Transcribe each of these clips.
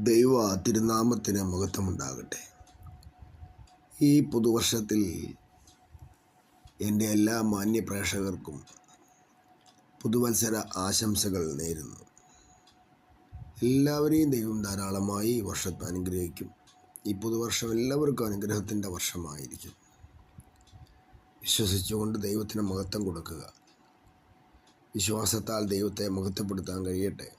ദൈവ തിരുനാമത്തിന് മഹത്വമുണ്ടാകട്ടെ. ഈ പുതുവർഷത്തിൽ എൻ്റെ എല്ലാ മാന്യ പ്രേക്ഷകർക്കും പുതുവത്സര ആശംസകൾ നേരുന്നു. എല്ലാവരെയും ദൈവം ധാരാളമായി ഈ വർഷത്തെ അനുഗ്രഹിക്കും. ഈ പുതുവർഷം എല്ലാവർക്കും അനുഗ്രഹത്തിൻ്റെ വർഷമായിരിക്കും. വിശ്വസിച്ചുകൊണ്ട് ദൈവത്തിന് മഹത്വം കൊടുക്കുക. വിശ്വാസത്താൽ ദൈവത്തെ മഹത്വപ്പെടുത്താൻ കഴിയട്ടെ.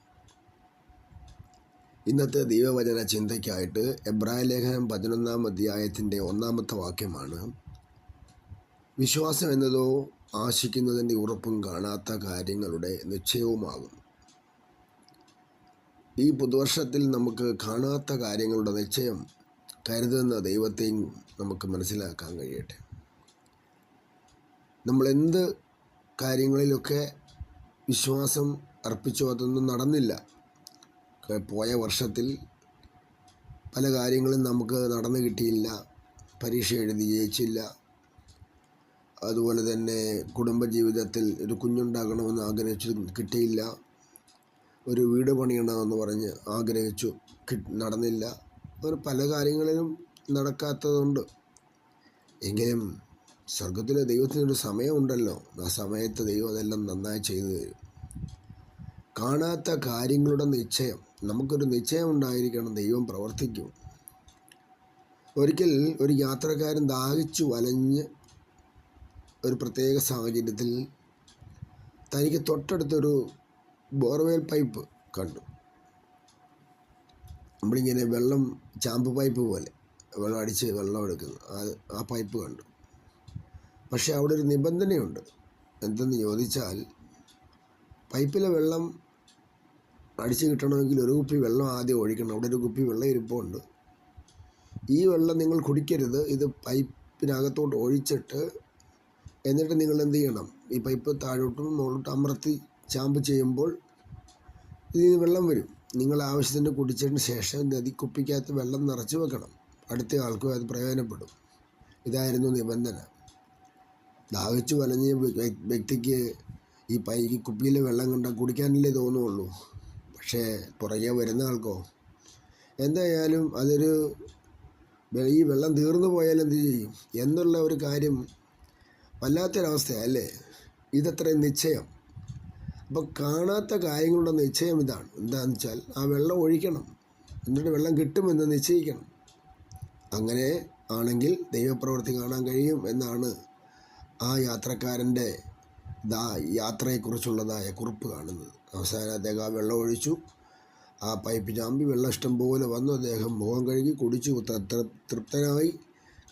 ഇന്നത്തെ ദൈവവചന ചിന്തയ്ക്കായിട്ട് എബ്രായ ലേഖനം 11-ാം അധ്യായത്തിൻ്റെ 1-ാമത്തെ വാക്യമാണ്. വിശ്വാസം എന്നതോ ആശിക്കുന്നതിൻ്റെ ഉറപ്പും കാണാത്ത കാര്യങ്ങളുടെ നിശ്ചയവുമാകുന്നു. ഈ പുതുവർഷത്തിൽ നമുക്ക് കാണാത്ത കാര്യങ്ങളുടെ നിശ്ചയം കരുതുന്ന ദൈവത്തെയും നമുക്ക് മനസ്സിലാക്കാൻ കഴിയട്ടെ. നമ്മളെന്ത് കാര്യങ്ങളിലൊക്കെ വിശ്വാസം അർപ്പിച്ചോ അതൊന്നും നടന്നില്ല. പോയ വർഷത്തിൽ പല കാര്യങ്ങളും നമുക്ക് നടന്നു കിട്ടിയില്ല. പരീക്ഷ എഴുതി ജയിച്ചില്ല. അതുപോലെ തന്നെ കുടുംബജീവിതത്തിൽ ഒരു കുഞ്ഞുണ്ടാകണമെന്ന് ആഗ്രഹിച്ചു, കിട്ടിയില്ല. ഒരു വീട് പണിയണമെന്ന് പറഞ്ഞ് ആഗ്രഹിച്ചു, നടന്നില്ല. അങ്ങനെ പല കാര്യങ്ങളിലും നടക്കാത്തതുണ്ട്. എങ്കിലും സ്വർഗത്തിലെ ദൈവത്തിനൊരു സമയമുണ്ടല്ലോ. ആ സമയത്ത് ദൈവം അതെല്ലാം നന്നായി ചെയ്തു തരും. കാണാത്ത കാര്യങ്ങളുടെ നിശ്ചയം, നമുക്കൊരു നിശ്ചയം ഉണ്ടായിരിക്കണം. ദൈവം പ്രവർത്തിക്കും. ഒരിക്കൽ ഒരു യാത്രക്കാരൻ ദാഹിച്ചു വലഞ്ഞ് ഒരു പ്രത്യേക സാഹചര്യത്തിൽ തനിക്ക് തൊട്ടടുത്തൊരു ബോർവെൽ പൈപ്പ് കണ്ടു. നമ്മളിങ്ങനെ വെള്ളം ചാമ്പ് പൈപ്പ് പോലെ വെള്ളം അടിച്ച് വെള്ളം എടുക്കുന്നു ആ പൈപ്പ് കണ്ടു. പക്ഷെ അവിടെ ഒരു നിബന്ധനയുണ്ട്. എന്തെന്ന് ചോദിച്ചാൽ, പൈപ്പിലെ വെള്ളം അടിച്ച് കിട്ടണമെങ്കിൽ ഒരു കുപ്പി വെള്ളം ആദ്യം ഒഴിക്കണം. അവിടെ ഒരു കുപ്പി വെള്ളം ഇരിപ്പുണ്ട്. ഈ വെള്ളം നിങ്ങൾ കുടിക്കരുത്. ഇത് പൈപ്പിനകത്തോട്ട് ഒഴിച്ചിട്ട് എന്നിട്ട് നിങ്ങൾ എന്ത് ചെയ്യണം, ഈ പൈപ്പ് താഴോട്ടും മുകളിലോട്ടും അമർത്തി ചാമ്പ് ചെയ്യുമ്പോൾ ഇതിന് വെള്ളം വരും. നിങ്ങൾ ആവശ്യത്തിന് കുടിച്ചതിന് ശേഷം കുപ്പിക്കകത്ത് വെള്ളം നിറച്ച് വെക്കണം. അടുത്ത ആൾക്കും അത് പ്രയോജനപ്പെടും. ഇതായിരുന്നു നിബന്ധന. ദാഹിച്ചു വലഞ്ഞ വ്യക്തിക്ക് ഈ കുപ്പിയിലെ വെള്ളം കണ്ടാൽ കുടിക്കാനല്ലേ തോന്നുള്ളൂ. പക്ഷേ പുറകെ വരുന്ന ആൾക്കോ എന്തായാലും ഈ വെള്ളം തീർന്നു പോയാൽ എന്ത് ചെയ്യും എന്നുള്ള ഒരു കാര്യം വല്ലാത്തൊരവസ്ഥയല്ലേ. ഇതത്രയും നിശ്ചയം. അപ്പോൾ കാണാത്ത കാര്യങ്ങളുടെ നിശ്ചയം ഇതാണ്. എന്താണെന്ന് വെച്ചാൽ ആ വെള്ളം ഒഴിക്കണം, എന്നിട്ട് വെള്ളം കിട്ടുമെന്ന് നിശ്ചയിക്കണം. അങ്ങനെ ആണെങ്കിൽ ദൈവപ്രവൃത്തി കാണാൻ കഴിയും എന്നാണ് ആ യാത്രക്കാരൻ്റെ യാത്രയെക്കുറിച്ചുള്ളതായ കുറിപ്പ് കാണുന്നത്. അവസാനം അദ്ദേഹം ആ വെള്ളം ഒഴിച്ചു. ആ പൈപ്പ് ചാമ്പി വെള്ളം ഇഷ്ടം പോലെ വന്നു. അദ്ദേഹം മുഖം കഴുകി കുടിച്ചു തൃപ്തനായി.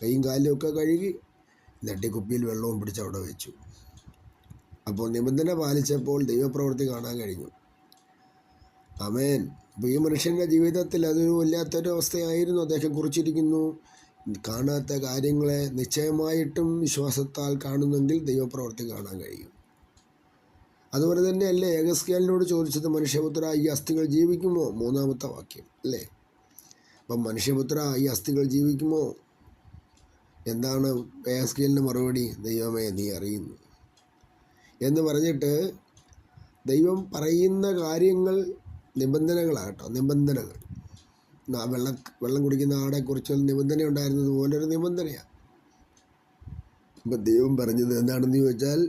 കൈയും കാലിലുമൊക്കെ കഴുകി കുപ്പിയിൽ വെള്ളവും പിടിച്ച് അവിടെ വെച്ചു. അപ്പോൾ നിബന്ധന പാലിച്ചപ്പോൾ ദൈവപ്രവൃത്തി കാണാൻ കഴിഞ്ഞു. ആമേൻ. അപ്പോൾ ഈ മനുഷ്യൻ്റെ ജീവിതത്തിൽ അതൊരു വല്ലാത്തൊരു അവസ്ഥയായിരുന്നു. അദ്ദേഹം കുറിച്ചിരിക്കുന്നു, കാണാത്ത കാര്യങ്ങളെ നിശ്ചയമായിട്ടും വിശ്വാസത്താൽ കാണുന്നെങ്കിൽ ദൈവപ്രവൃത്തി കാണാൻ കഴിയും. അതുപോലെ തന്നെയല്ലേ യെഹെസ്കേലിനോട് ചോദിച്ചത്, മനുഷ്യപുത്ര ഈ അസ്ഥികൾ ജീവിക്കുമോ? 3-ാമത്തെ വാക്യം അല്ലേ. അപ്പം മനുഷ്യപുത്ര ഈ അസ്ഥികൾ ജീവിക്കുമോ? എന്താണ് യെഹെസ്കേലിന് മറുപടി? ദൈവമേ നീ അറിയുന്നു എന്ന് പറഞ്ഞിട്ട് ദൈവം പറയുന്ന കാര്യങ്ങൾ നിബന്ധനകളാട്ടോ. നിബന്ധനകൾ വെള്ളം കുടിക്കുന്ന ആടെക്കുറിച്ചുള്ള നിബന്ധന ഉണ്ടായിരുന്നത് പോലൊരു നിബന്ധനയാണ്. ഇപ്പം ദൈവം പറഞ്ഞത് എന്താണെന്ന് ചോദിച്ചാൽ,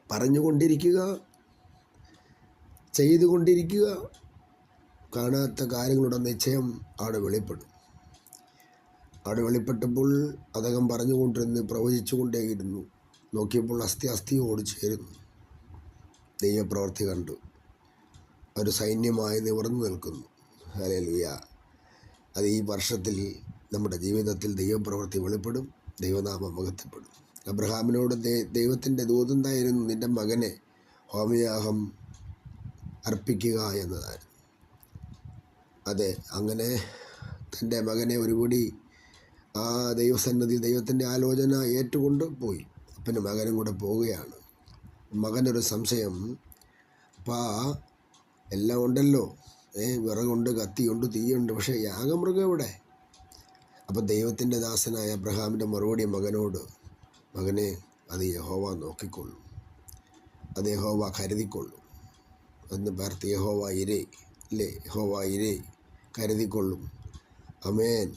പറഞ്ഞുകൊണ്ടിരിക്കുക, ചെയ്തുകൊണ്ടിരിക്കുക. കാണാത്ത കാര്യങ്ങളുടെ നിശ്ചയം അവിടെ വെളിപ്പെടും. അവിടെ വെളിപ്പെട്ടപ്പോൾ അദ്ദേഹം പറഞ്ഞുകൊണ്ടിരുന്ന് പ്രവചിച്ചു കൊണ്ടേയിരുന്നു. നോക്കിയപ്പോൾ അസ്ഥിയോട് ചേരുന്നു. ദൈവപ്രവൃത്തി കണ്ടു. ഒരു സൈന്യമായി നിവർന്നു നിൽക്കുന്നു. ഹല്ലേലൂയ. അത് ഈ വർഷത്തിൽ നമ്മുടെ ജീവിതത്തിൽ ദൈവപ്രവൃത്തി വെളിപ്പെടും. ദൈവനാമം മഹത്വപ്പെടും. അബ്രഹാമിനോട് ദൈവത്തിൻ്റെ ദൂതെന്തായിരുന്നു? നിൻ്റെ മകനെ ഹോമയാഗം അർപ്പിക്കുക എന്നതായിരുന്നു. അതെ, അങ്ങനെ തൻ്റെ മകനെ ഒരുപടി ആ ദൈവസന്നിധി ദൈവത്തിൻ്റെ ആലോചന ഏറ്റുകൊണ്ട് പോയി. അപ്പന് മകനും കൂടെ പോവുകയാണ്. മകനൊരു സംശയം, അപ്പോൾ എല്ലാം ഉണ്ടല്ലോ, വിറകുണ്ട്, കത്തിയുണ്ട്, തീയുണ്ട്, പക്ഷേ യാഗമൃഗം എവിടെ? അപ്പോൾ ദൈവത്തിൻ്റെ ദാസനായ അബ്രഹാമിൻ്റെ മറുപടി മകനോട്, മകനെ അത് യഹോവ നോക്കിക്കൊള്ളും, അത് യഹോവ കരുതിക്കൊള്ളും എന്ന് പാർത്ത് യഹോവ ഇരേ അല്ലേ. യഹോവ ഇരേ കരുതിക്കൊള്ളും. ആമേൻ.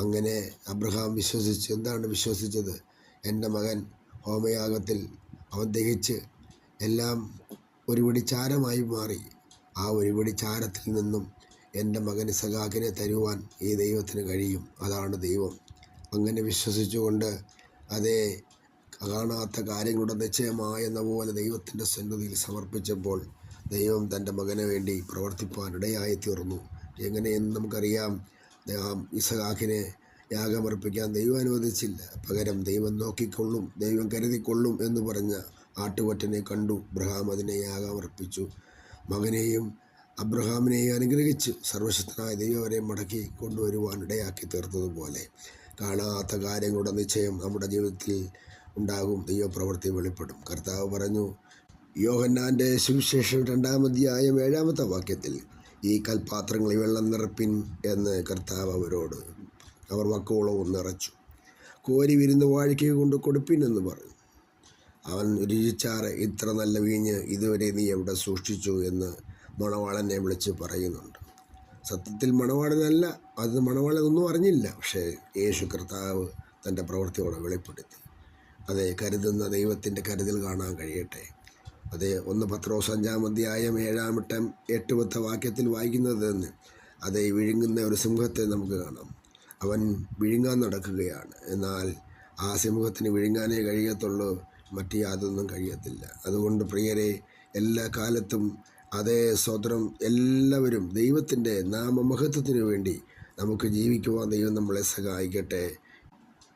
അങ്ങനെ അബ്രഹാം വിശ്വസിച്ച് എന്താണ് വിശ്വസിച്ചത്? എൻ്റെ മകൻ ഹോമയാഗത്തിൽ അവൻ ദഹിച്ച് എല്ലാം ഒരുപിടി ചാരമായി മാറി. ആ ഒരുപിടി ചാരത്തിൽ നിന്നും എൻ്റെ മകൻ ഇസഹാക്കിനെ തരുവാൻ ഈ ദൈവത്തിന് കഴിയും. അതാണ് ദൈവം. അങ്ങനെ വിശ്വസിച്ചുകൊണ്ട് അതേ കാണാത്ത കാര്യങ്ങളുടെ നിശ്ചയമായെന്ന പോലെ ദൈവത്തിൻ്റെ സന്നിധിയിൽ സമർപ്പിച്ചപ്പോൾ ദൈവം തൻ്റെ മകന് വേണ്ടി പ്രവർത്തിപ്പാൻ ഇടയായി തീർന്നു. എങ്ങനെയെന്ന് നമുക്കറിയാം. ഇസഹാക്കിനെ യാഗമർപ്പിക്കാൻ ദൈവം അനുവദിച്ചില്ല. പകരം ദൈവം നോക്കിക്കൊള്ളും, ദൈവം കരുതിക്കൊള്ളും എന്ന് പറഞ്ഞ ആട്ടുകൊറ്റനെ കണ്ടു. അബ്രഹാം അതിനെ യാഗമർപ്പിച്ചു. മകനെയും അബ്രഹാമിനെയും അനുഗ്രഹിച്ച് സർവശക്തനായ ദൈവം അവരെ മടക്കി കൊണ്ടുവരുവാൻ ഇടയാക്കി തീർത്തതുപോലെ കാണാത്ത കാര്യങ്ങളുടെ നിശ്ചയം നമ്മുടെ ജീവിതത്തിൽ ഉണ്ടാകും. ദൈവപ്രവൃത്തി വെളിപ്പെടും. കർത്താവ് പറഞ്ഞു, യോഹന്നാൻ്റെ സുവിശേഷം 2-ാം അധ്യായം 7-ാമത്തെ വാക്യത്തിൽ, ഈ കൽപാത്രങ്ങളിൽ വെള്ളം നിറപ്പിൻ എന്ന് കർത്താവ് അവരോട്. അവർ വക്കോളവും നിറച്ചു. കോരി വിരുന്ന് വാഴിക കൊണ്ട് കൊടുപ്പിൻ എന്ന് പറഞ്ഞു. അവൻ രുചിച്ചാറ്, ഇത്ര നല്ല വീഞ്ഞ് ഇതുവരെ നീ എവിടെ സൂക്ഷിച്ചു എന്ന് മണവാളനെ വിളിച്ച് പറയുന്നുണ്ട്. സത്യത്തിൽ മണവാളനല്ല, അത് മണവാളനൊന്നും അറിഞ്ഞില്ല. പക്ഷേ യേശു കർത്താവ് തൻ്റെ പ്രവൃത്തിയോടെ വെളിപ്പെടുത്തി. അതെ, കരുതുന്ന ദൈവത്തിൻ്റെ കരുതൽ കാണാൻ കഴിയട്ടെ. അതെ, 1 പത്രോസ് 5-ാം അധ്യായം 7-8 വാക്യത്തിൽ വായിക്കുന്നതെന്ന്, അതെ, വിഴുങ്ങുന്ന ഒരു സിംഹത്തെ നമുക്ക് കാണാം. അവൻ വിഴുങ്ങാൻ നടക്കുകയാണ്. എന്നാൽ ആ സിംഹത്തിന് വിഴുങ്ങാനേ കഴിയത്തുള്ളൂ, മറ്റ് യാതൊന്നും കഴിയത്തില്ല. അതുകൊണ്ട് പ്രിയരെ, എല്ലാ കാലത്തും അതേ സ്വതന്ത്രം എല്ലാവരും ദൈവത്തിൻ്റെ നാമമഹത്വത്തിനു വേണ്ടി നമുക്ക് ജീവിക്കുവാൻ ദൈവം നമ്മളെ സഹായിക്കട്ടെ.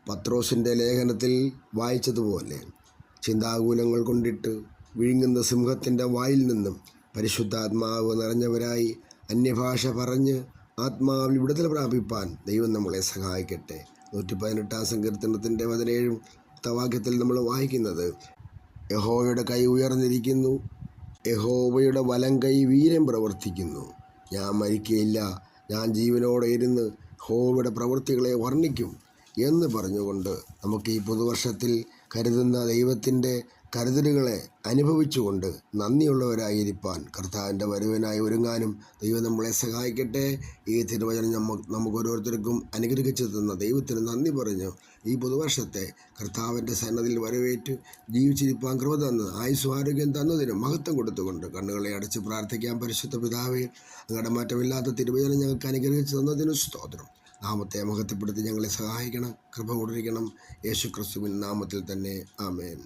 പത്രോസിൻ്റെ ലേഖനത്തിൽ വായിച്ചതുപോലെ ചിന്താകുലങ്ങൾ കൊണ്ടിട്ട് വിഴുങ്ങുന്ന സിംഹത്തിൻ്റെ വായിൽ നിന്നും പരിശുദ്ധാത്മാവ് നിറഞ്ഞവരായി അന്യഭാഷ പറഞ്ഞ് ആത്മാവിൽ വിടുതൽ പ്രാപിപ്പാൻ ദൈവം നമ്മളെ സഹായിക്കട്ടെ. 118-ാം സങ്കീർത്തനത്തിൻ്റെ 17-ാമത്തെ വാക്യത്തിൽ നമ്മൾ വായിക്കുന്നത്, യഹോവയുടെ കൈ ഉയർന്നിരിക്കുന്നു, യഹോവയുടെ വലം കൈ വീര്യം പ്രവർത്തിക്കുന്നു. ഞാൻ മരിക്കയില്ല, ഞാൻ ജീവനോടെ ഇരുന്ന് യഹോവയുടെ പ്രവൃത്തികളെ വർണ്ണിക്കും എന്ന് പറഞ്ഞുകൊണ്ട് നമുക്ക് ഈ പുതുവർഷത്തിൽ കരുതുന്ന ദൈവത്തിൻ്റെ കരുതലുകളെ അനുഭവിച്ചുകൊണ്ട് നന്ദിയുള്ളവരായിരിക്കാൻ കർത്താവിൻ്റെ വരവിനായി ഒരുങ്ങാനും ദൈവം നമ്മളെ സഹായിക്കട്ടെ. ഈ തിരുവചനം നമുക്ക് ഓരോരുത്തർക്കും അനുഗ്രഹിച്ചു തന്ന ദൈവത്തിന് നന്ദി പറഞ്ഞു ഈ പുതുവർഷത്തെ കർത്താവിൻ്റെ സന്നദ്ധിയിൽ വരവേറ്റ് ജീവിച്ചിരിപ്പാൻ കൃപ തന്ന് ആയുസ്സും ആരോഗ്യം തന്നതിന് മഹത്വം കൊടുത്തുകൊണ്ട് കണ്ണുകളെ അടച്ച് പ്രാർത്ഥിക്കാൻ. പരിശുദ്ധ പിതാവേ, അങ്ങയുടെ മാറ്റമില്ലാത്ത തിരുവചനം ഞങ്ങൾക്ക് അനുഗ്രഹിച്ചു തന്നതിന് സ്തോത്രം. നാമത്തെ മഹത്വപ്പെടുത്തി ഞങ്ങളെ സഹായിക്കണം, കൃപ കൊടുക്കണം. യേശു ക്രിസ്തുവിൻ നാമത്തിൽ തന്നെ, ആമേൻ.